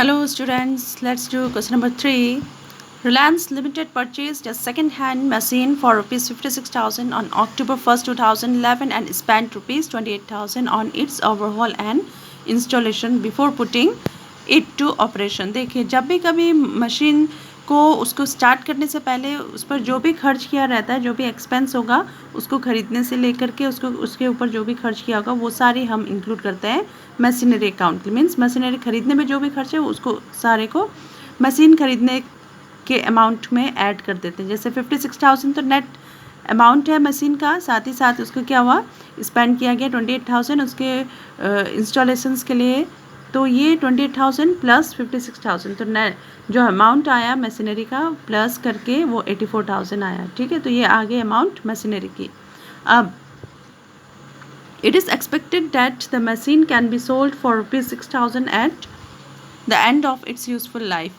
Hello students, let's do question number 3. Reliance Limited purchased a second-hand machine for rupees 56,000 on October 1st, 2011 and spent rupees 28,000 on its overhaul and installation before putting it to operation. देखिए, जब भी कभी machine को उसको start करने से पहले उस पर जो भी खर्च किया रहता है, जो भी एक्सपेंस होगा उसको ख़रीदने से लेकर के उसके ऊपर जो भी खर्च किया होगा वो सारे हम इंक्लूड करते हैं मशीनरी अकाउंट। मीन्स मशीनरी खरीदने में जो भी खर्च है उसको सारे को मशीन खरीदने के अमाउंट में ऐड कर देते हैं। जैसे 56,000 तो नेट अमाउंट है मशीन का, साथ ही साथ उसको क्या हुआ, स्पेंड किया गया 28,000 उसके इंस्टॉलेशंस के लिए। तो ये 28,000 प्लस 56,000 तो नेट जो अमाउंट आया मशीनरी का प्लस करके वो 84,000 आया। ठीक है, तो ये आ गई अमाउंट मशीनरी की। अब it is expected that the machine can be sold for rupees 6,000 at the end of its useful life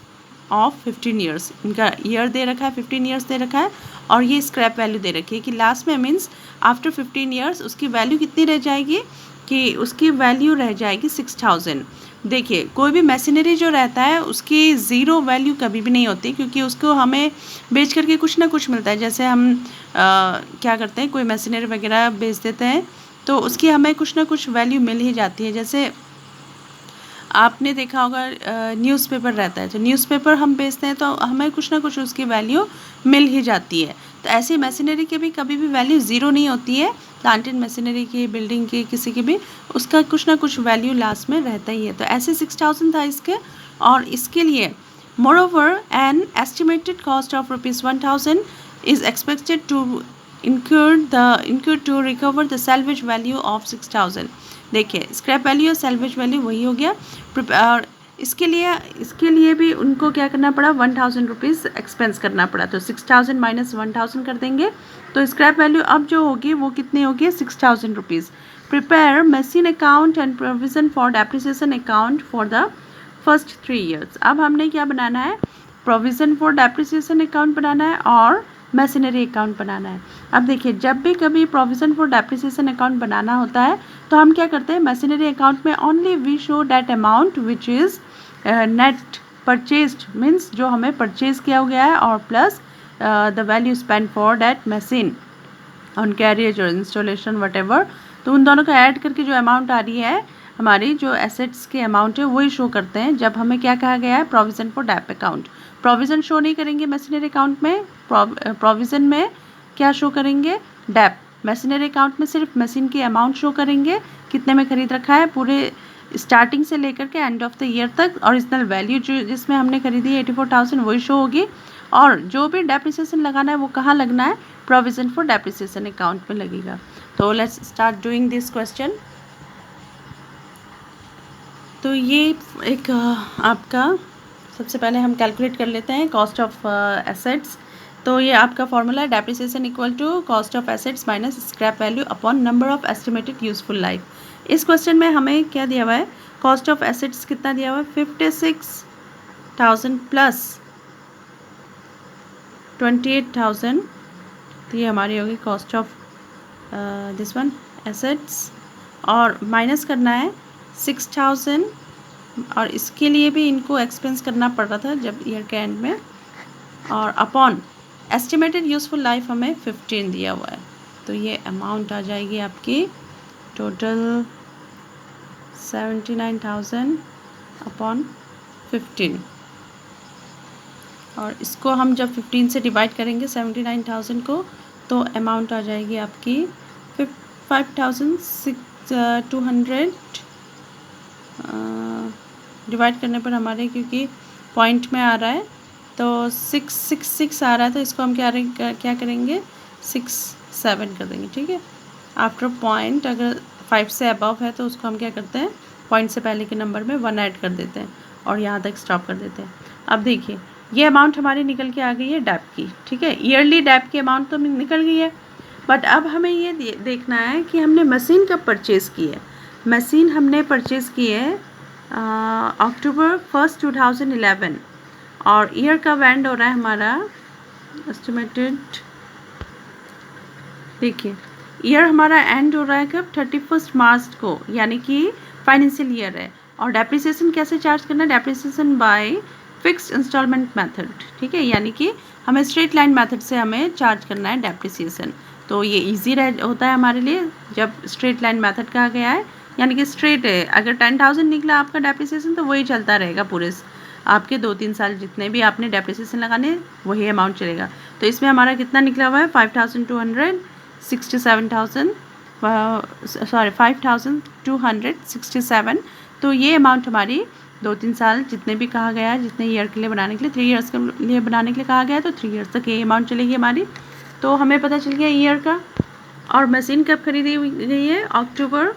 of 15 years। इनका ईयर दे रखा है, 15 ईयर्स दे रखा है और ये स्क्रैप वैल्यू दे रखी है कि लास्ट में मीन्स आफ्टर 15 ईयर्स उसकी वैल्यू कितनी रह जाएगी कि उसकी वैल्यू रह जाएगी 6,000। देखिए, कोई भी मशीनरी जो रहता है उसकी ज़ीरो वैल्यू कभी भी नहीं होती, क्योंकि उसको हमें बेच करके कुछ ना कुछ मिलता है। जैसे हम क्या करते हैं, कोई मशीनरी वगैरह बेच देते हैं तो उसकी हमें कुछ ना कुछ वैल्यू मिल ही जाती है। जैसे आपने देखा होगा न्यूज़पेपर रहता है, तो न्यूज़पेपर हम बेचते हैं तो हमें कुछ ना कुछ उसकी वैल्यू मिल ही जाती है। तो ऐसी मशीनरी की भी कभी भी वैल्यू ज़ीरो नहीं होती है। प्लांट एंड मशीनरी की, बिल्डिंग की, किसी की भी उसका कुछ ना कुछ वैल्यू लास्ट में रहता ही है। तो ऐसे 6,000 था इसके, और इसके लिए moreover an estimated cost of rupees 1,000 is expected to incur to recover the salvage value of 6,000। देखिए, स्क्रैप वैल्यू और सैल्वेज वैल्यू वही हो गया। और इसके लिए भी उनको क्या करना पड़ा, 1,000 रुपीज़ एक्सपेंस करना पड़ा। तो 6,000 माइनस 1,000 कर देंगे तो स्क्रैप वैल्यू अब जो होगी वो कितनी होगी, 6,000 rupees. Prepare machine account and provision for depreciation account for the first 3 years. अब हमने क्या बनाना है, प्रोविज़न फॉर डेप्रिसिएशन अकाउंट बनाना है और मशीनरी अकाउंट बनाना है। अब देखिए, जब भी कभी प्रोविज़न फॉर डेप्रिसिएशन अकाउंट बनाना होता है तो हम क्या करते हैं, मशीनरी अकाउंट में only we show that amount which is net purchased, means जो हमें परचेज किया गया है, और plus the value spend for that machine on carriage और इंस्टॉलेशन वट एवर। तो उन दोनों को ऐड करके जो अमाउंट आ रही है हमारी, जो एसेट्स के अमाउंट है वही शो करते हैं। जब हमें क्या कहा गया है, provision for dep account. Provision show नहीं करेंगे मशीनरी अकाउंट में, प्रोविज़न में क्या शो करेंगे, डेप। मशीनरी अकाउंट में सिर्फ मशीन की अमाउंट शो करेंगे, कितने में खरीद रखा है पूरे स्टार्टिंग से लेकर के एंड ऑफ द ईयर तक। ओरिजिनल वैल्यू जो जिसमें हमने खरीदी है 84,000 वही शो होगी, और जो भी डेप्रिसिएशन लगाना है वो कहाँ लगना है, प्रोविज़न फॉर डेप्रिसिएशन अकाउंट में लगेगा। तो let's start doing this question. तो ये एक आपका सबसे पहले हम कैलकुलेट कर लेते हैं कॉस्ट ऑफ एसेट्स। तो ये आपका फॉर्मूला है, depreciation equal to cost of assets minus scrap value upon number of estimated useful life. इस क्वेश्चन में हमें क्या दिया हुआ है, कॉस्ट ऑफ एसेट्स कितना दिया हुआ है, 56,000 प्लस 28,000। तो ये हमारी होगी cost of this one assets, और माइनस करना है 6,000, और इसके लिए भी इनको एक्सपेंस करना पड़ रहा था जब ईयर के एंड में, और अपॉन एस्टिमेटेड यूजफुल लाइफ हमें 15 दिया हुआ है। तो ये अमाउंट आ जाएगी आपकी टोटल 79,000 अपॉन 15, और इसको हम जब 15 से डिवाइड करेंगे 79,000 को तो अमाउंट आ जाएगी आपकी 5,200। डिवाइड करने पर हमारे, क्योंकि पॉइंट में आ रहा है तो 666 आ रहा है, तो इसको हम क्या करेंगे 67 कर देंगे। ठीक है, आफ्टर पॉइंट अगर 5 से अबव है तो उसको हम क्या करते हैं, पॉइंट से पहले के नंबर में 1 ऐड कर देते हैं और यहाँ तक स्टॉप कर देते हैं। अब देखिए, ये अमाउंट हमारी निकल के आ गई है डेप की। ठीक है, ईयरली डेप की अमाउंट तो निकल गई है, बट अब हमें ये देखना है कि हमने मशीन कब परचेज़ की है। मशीन हमने परचेज़ की है अक्टूबर 1st 2011, और ईयर का एंड हो रहा है हमारा एस्टिमेटेड, देखिए ईयर हमारा एंड हो रहा है कब, 31 मार्च को, यानी कि फाइनेंशियल ईयर है, और डेप्रिसिएशन कैसे चार्ज करना है, depreciation by fixed instalment method, ठीक है, यानी कि हमें स्ट्रेट लाइन मेथड से हमें चार्ज करना है डेप्रिसिएशन। तो ये ईजी होता है हमारे लिए जब स्ट्रेट लाइन मेथड कहा गया है, यानी कि स्ट्रेट है, अगर 10,000 निकला आपका डेप्रिसिएशन तो वही चलता रहेगा पूरे आपके 2-3 साल जितने भी आपने डेप्रिसिएशन लगाने वही अमाउंट चलेगा। तो इसमें हमारा कितना निकला हुआ है 5,267। तो ये अमाउंट हमारी 2-3 साल जितने भी कहा गया है, जितने ईयर के लिए बनाने के लिए 3 ईयर्स के लिए बनाने के लिए कहा गया है, तो 3 ईयर्स तक ये अमाउंट चलेगी हमारी। तो हमें पता चल गया ईयर का। और मशीन कब खरीदी गई है, October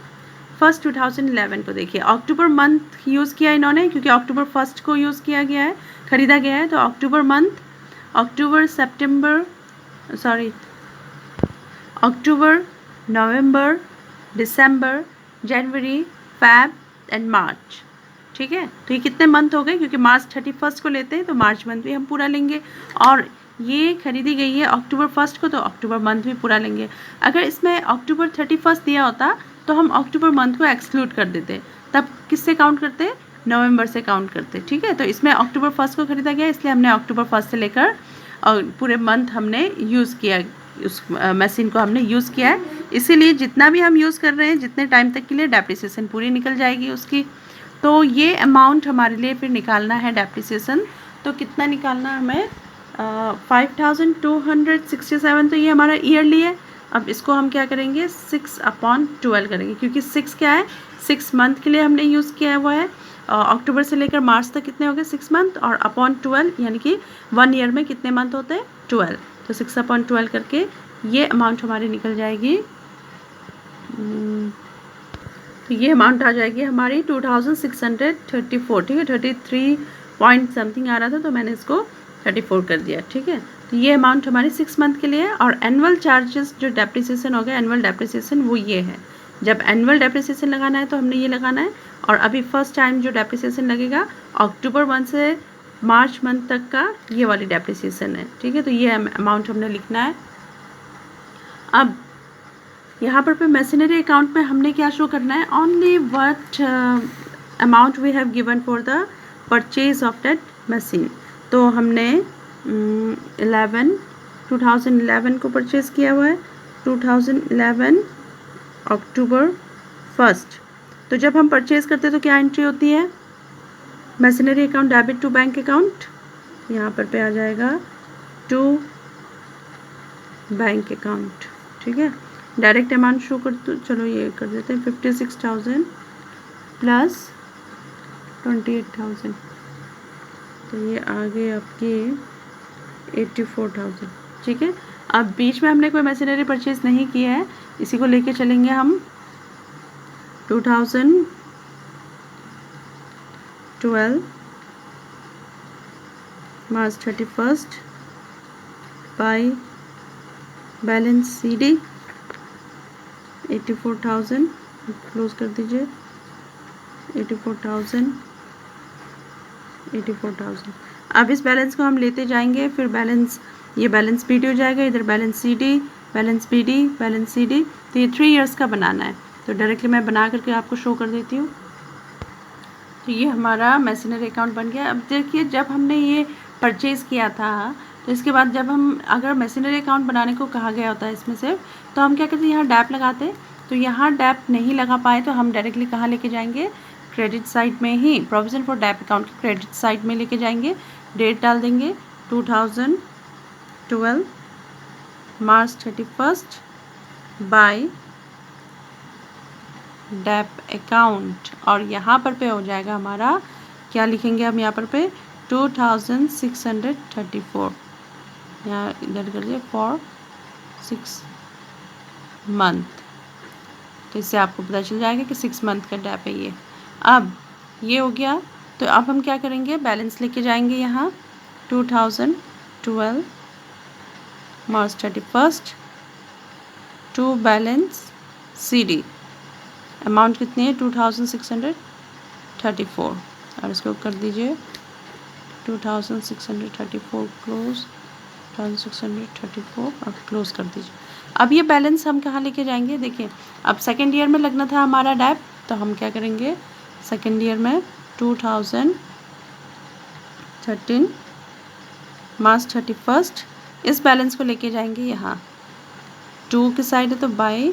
1, 2011 को। देखिए अक्टूबर मंथ यूज़ किया इन्होंने, क्योंकि October 1 को यूज़ किया गया है, ख़रीदा गया है। तो October month, October, November, December, January, Feb and March, ठीक है। तो ये कितने मंथ हो गए, क्योंकि मार्च 31 को लेते हैं तो मार्च मंथ भी हम पूरा लेंगे। और ये खरीदी गई है October 1 को, तो अक्टूबर मंथ भी पूरा लेंगे। अगर इसमें October 31 दिया होता तो हम अक्टूबर मंथ को एक्सक्लूड कर देते, तब किससे काउंट करते, नवंबर से काउंट करते, ठीक है। तो इसमें October 1 को खरीदा गया, इसलिए हमने October 1 से लेकर और पूरे मंथ हमने यूज़ किया, उस मशीन को हमने यूज़ किया है। इसीलिए जितना भी हम यूज़ कर रहे हैं, जितने टाइम तक के लिए डेप्रिसिएशन पूरी निकल जाएगी उसकी। तो ये अमाउंट हमारे लिए फिर निकालना है डेप्रिसिएशन। तो कितना निकालना है हमें, 5,267। तो ये हमारा ईयरली है। अब इसको हम क्या करेंगे, 6/12 करेंगे, क्योंकि 6 क्या है, 6 मंथ के लिए हमने यूज़ किया हुआ है। अक्टूबर से लेकर मार्च तक कितने हो गए, 6 मंथ, और अपॉन 12, यानी कि 1 ईयर में कितने मंथ होते हैं, 12। तो 6/12 करके ये अमाउंट हमारी निकल जाएगी। तो ये अमाउंट आ जाएगी हमारी 2,634, ठीक है। 33 पॉइंट समथिंग आ रहा था, तो मैंने इसको 34 कर दिया, ठीक है। तो ये अमाउंट हमारी 6 मंथ के लिए है। और एनुअल चार्जेस जो डेप्रिसिएशन हो गया, एनुअल डेप्रिसिएशन, वो ये है। जब एनुअल डेप्रिसिएशन लगाना है तो हमने ये लगाना है। और अभी फर्स्ट टाइम जो डेप्रिसिएशन लगेगा अक्टूबर 1 से मार्च मंथ तक का, ये वाली डेप्रिसिएशन है, ठीक है। तो ये अमाउंट हमने लिखना है। अब यहाँ पर मशीनरी अकाउंट में हमने क्या शो करना है, only what amount we have given for the purchase of that machine. तो हमने 2011 को परचेज़ किया हुआ है, 2011 अक्टूबर 1। तो जब हम परचेज़ करते हैं तो क्या एंट्री होती है, machinery account debit to bank account, यहाँ पर आ जाएगा टू बैंक अकाउंट, ठीक है। डायरेक्ट अमाउंट शो कर, तो चलो ये कर देते हैं 56,000 प्लस 28,000, तो ये आगे आपकी 84,000, ठीक है। अब बीच में हमने कोई मशीनरी परचेज नहीं किया है, इसी को लेके चलेंगे हम। 2012 मार्च 31 बाई बैलेंस CD 84,000, क्लोज कर दीजिए, 84,000। अब इस बैलेंस को हम लेते जाएंगे, फिर बैलेंस, ये बैलेंस PD हो जाएगा, इधर balance CD, balance PD, balance CD। तो ये 3 इयर्स का बनाना है, तो डायरेक्टली मैं बना करके आपको शो कर देती हूँ। तो ये हमारा मशीनरी अकाउंट बन गया। अब देखिए जब हमने ये परचेज़ किया था, तो इसके बाद जब हम, अगर मशीनरी अकाउंट बनाने को कहा गया होता है इसमें से, तो हम क्या करते हैं, यहाँ डैप लगाते। तो यहाँ डैप नहीं लगा पाए तो हम डायरेक्टली कहाँ लेके जाएंगे, क्रेडिट साइड में ही, प्रोविज़न फॉर डैप अकाउंट की क्रेडिट साइड में लेके जाएंगे। डेट डाल देंगे 2012 मार्च 31 बाय डैप अकाउंट। और यहाँ पर पे हो जाएगा हमारा, क्या लिखेंगे हम यहाँ पर पे, 2,634, यहाँ इधर कर दिए, फॉर 6 मंथ। तो इससे आपको पता चल जाएगा कि 6 मंथ का डैप है ये। अब ये हो गया, तो अब हम क्या करेंगे, बैलेंस लेके जाएंगे यहाँ 2012 मार्च 31 टू बैलेंस CD। अमाउंट कितनी है, 2,634, और इसको कर दीजिए 2,634 क्लोज, 2,634 और क्लोज कर दीजिए। अब ये बैलेंस हम कहाँ लेके जाएंगे, देखिए अब सेकेंड ईयर में लगना था हमारा डैप, तो हम क्या करेंगे, सेकेंड ईयर में 2013 मार्च 31st, इस बैलेंस को लेके जाएंगे यहाँ 2 की साइड है तो बाय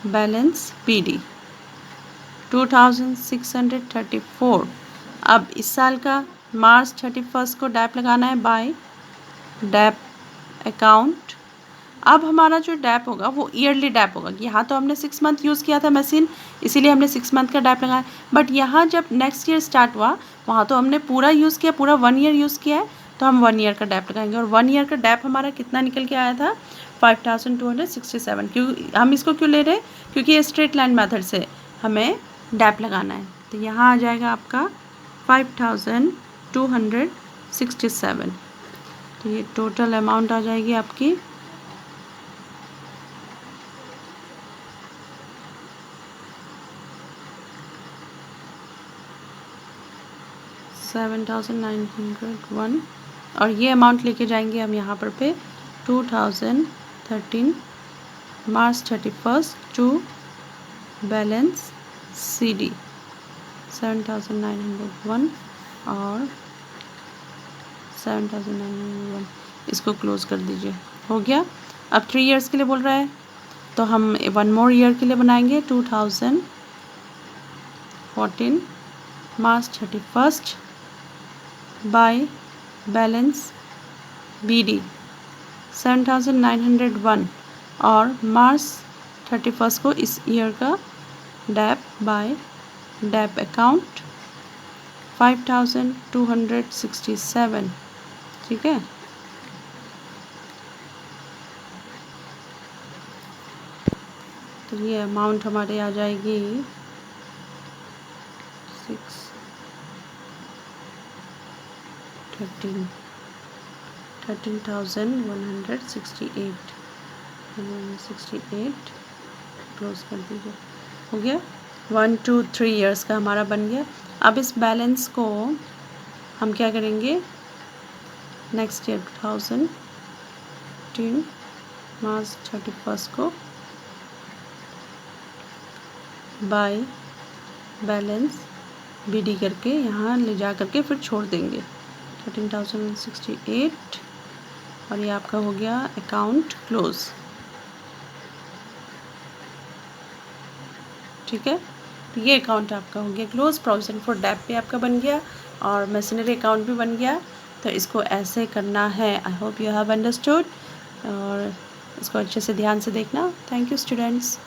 बैलेंस PD 2634। अब इस साल का मार्च 31st को डैप लगाना है बाय डैप अकाउंट। अब हमारा जो डैप होगा वो ईयरली डैप होगा। यहाँ तो हमने 6 मंथ यूज़ किया था मशीन, इसीलिए हमने 6 मंथ का डैप लगाया। बट यहाँ जब नेक्स्ट ईयर स्टार्ट हुआ वहाँ तो हमने पूरा यूज़ किया, पूरा 1 ईयर यूज़ किया है, तो हम 1 ईयर का डैप लगाएंगे। और 1 ईयर का डैप हमारा कितना निकल के आया था 5267। क्यों हम इसको क्यों ले रहे हैं? क्योंकि ये स्ट्रेट लाइन मेथड से हमें डैप लगाना है। तो यहाँ आ जाएगा आपका 5267। तो ये टोटल अमाउंट आ जाएगी आपकी 7901। और ये अमाउंट लेके जाएंगे हम यहाँ पर पे 2013 मार्च 31st टू बैलेंस CD 7901 और 7901, इसको क्लोज कर दीजिए। हो गया। अब 3 इयर्स के लिए बोल रहा है तो हम 1 मोर ईयर के लिए बनाएंगे 2014 मार्च 31st बाय बैलेंस BD 7901 और मार्च 31st को इस ईयर का डैप बाय डैप अकाउंट 5267। ठीक है। तो ये अमाउंट हमारे आ जाएगी 13,168 क्लोज कर दीजिए। हो गया। 1 2 3 इयर्स का हमारा बन गया। अब इस बैलेंस को हम क्या करेंगे, नेक्स्ट ईयर 2010 मार्च 31st को बाय बैलेंस BD करके यहाँ ले जा करके फिर छोड़ देंगे 13,068 और ये आपका हो गया अकाउंट क्लोज। ठीक है। तो ये अकाउंट आपका हो गया क्लोज। प्रोविजन फॉर डैप भी आपका बन गया और मशीनरी अकाउंट भी बन गया। तो इसको ऐसे करना है। I hope you have understood और इसको अच्छे से ध्यान से देखना। Thank you students.